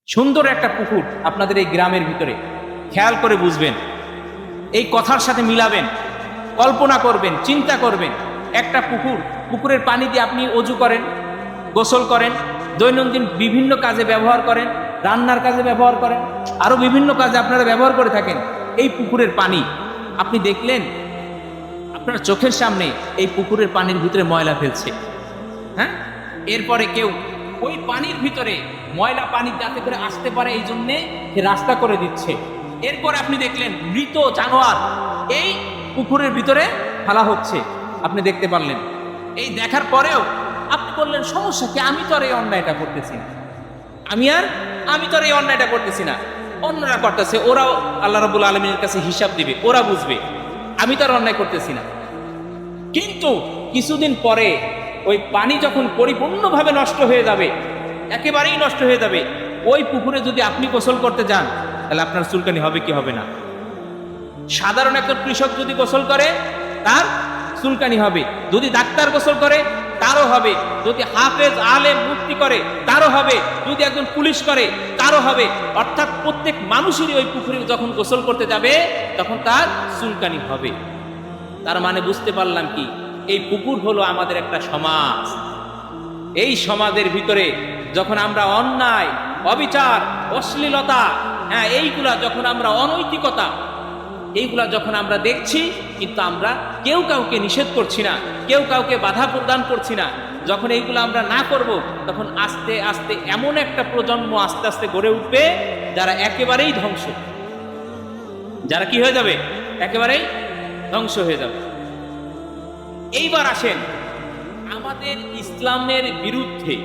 সুন্দর একটা পুকুর আপনাদের এই গ্রামের ভিতরে, খেয়াল করে বুঝবেন, এই কথার সাথে মিলাবেন, কল্পনা করবেন, চিন্তা করবেন। একটা পুকুর, পুকুরের পানি দিয়ে আপনি অজু করেন, গোসল করেন, দৈনন্দিন বিভিন্ন কাজে ব্যবহার করেন, রান্নার কাজে ব্যবহার করেন, আরো বিভিন্ন কাজে আপনারা ব্যবহার করে থাকেন। এই পুকুরের পানি আপনি দেখলেন, আপনার চোখের সামনে এই পুকুরের পানির ভিতরে ময়লা ফেলছে। হ্যাঁ, এরপরে কেউ ওই পানির ভিতরে ময়লা পানি যাতে করে আসতে পারে এই জন্যে রাস্তা করে দিচ্ছে। এরপর আপনি দেখলেন মৃত জানোয়ার এই পুকুরের ভিতরে ফেলা হচ্ছে, আপনি দেখতে পারলেন। এই দেখার পরেও আপনি বললেন সমস্যা কি, আমি তো আর এই অন্যায়টা করতেছি না, আমি তো আর এই অন্যায়টা করতেছি না, অন্যরা করতেছে, ওরাও আল্লাহ রাব্বুল আলামিনের কাছে হিসাব দিবে, ওরা বুঝবে, আমি তো আর অন্যায় করতেছি না। কিন্তু কিছুদিন পরে ওই পানি যখন পরিপূর্ণভাবে নষ্ট হয়ে যাবে, একেবারেই নষ্ট হয়ে যাবে, ওই পুকুরে যদি আপনি গোসল করতে যান তাহলে আপনার চুলকানি হবে কি হবে না? সাধারণ একজন কৃষক যদি গোসল করে তার চুলকানি হবে, যদি ডাক্তার গোসল করে তারও হবে, যদি হাফেজ আলেম মুফতি করে তারও হবে, যদি একজন পুলিশ করে তারও হবে। অর্থাৎ প্রত্যেক মানুষেরই ওই পুকুরে যখন গোসল করতে যাবে তখন তার চুলকানি হবে। তার মানে বুঝতে পারলাম কি, এই পুকুর হলো আমাদের একটা সমাজ। এই সমাজের ভিতরে যখন আমরা অন্যায়, অবিচার, অশ্লীলতা, এইগুলা যখন আমরা, অনৈতিকতা, এইগুলা যখন আমরা দেখছি, কিন্তু আমরা কেউ কাউকে নিষেধ করছি না, কেউ কাউকে বাধা প্রদান করছি না। যখন এইগুলো আমরা না করব, তখন আস্তে আস্তে এমন একটা প্রজন্ম আস্তে আস্তে গড়ে উঠবে যারা একেবারেই ধ্বংস, যারা কি হয়ে যাবে, একেবারেই ধ্বংস হয়ে যাবে। এইবার আসেন, আমাদের ইসলামের বিরুদ্ধে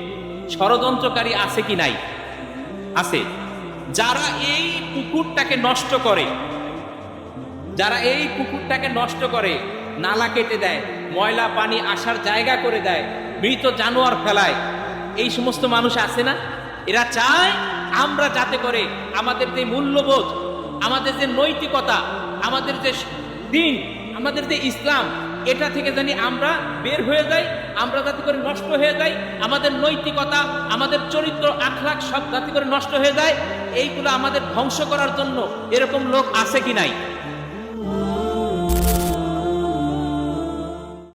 ষড়যন্ত্রকারী আছে কি নাই? আছে। যারা এই পুকুরটাকে নষ্ট করে, যারা এই পুকুরটাকে নষ্ট করে, নালা কেটে দেয়, ময়লা পানি আসার জায়গা করে দেয়, মৃত জানোয়ার ফেলায়, এই সমস্ত মানুষ আছে না? এরা চায় আমরা যাতে করে আমাদের যে মূল্যবোধ, আমাদের যে নৈতিকতা, আমাদের যে দিন, আমাদের যে ইসলাম, এটা থেকে জানি আমরা বের হয়ে যাই, আমরা যাতে করে নষ্ট হয়ে যাই, আমাদের নৈতিকতা, আমাদের চরিত্র, আখলাক সব যাতে করে নষ্ট হয়ে যায়। এইগুলো আমাদের ধ্বংস করার জন্য এরকম লোক আছে কি নাই?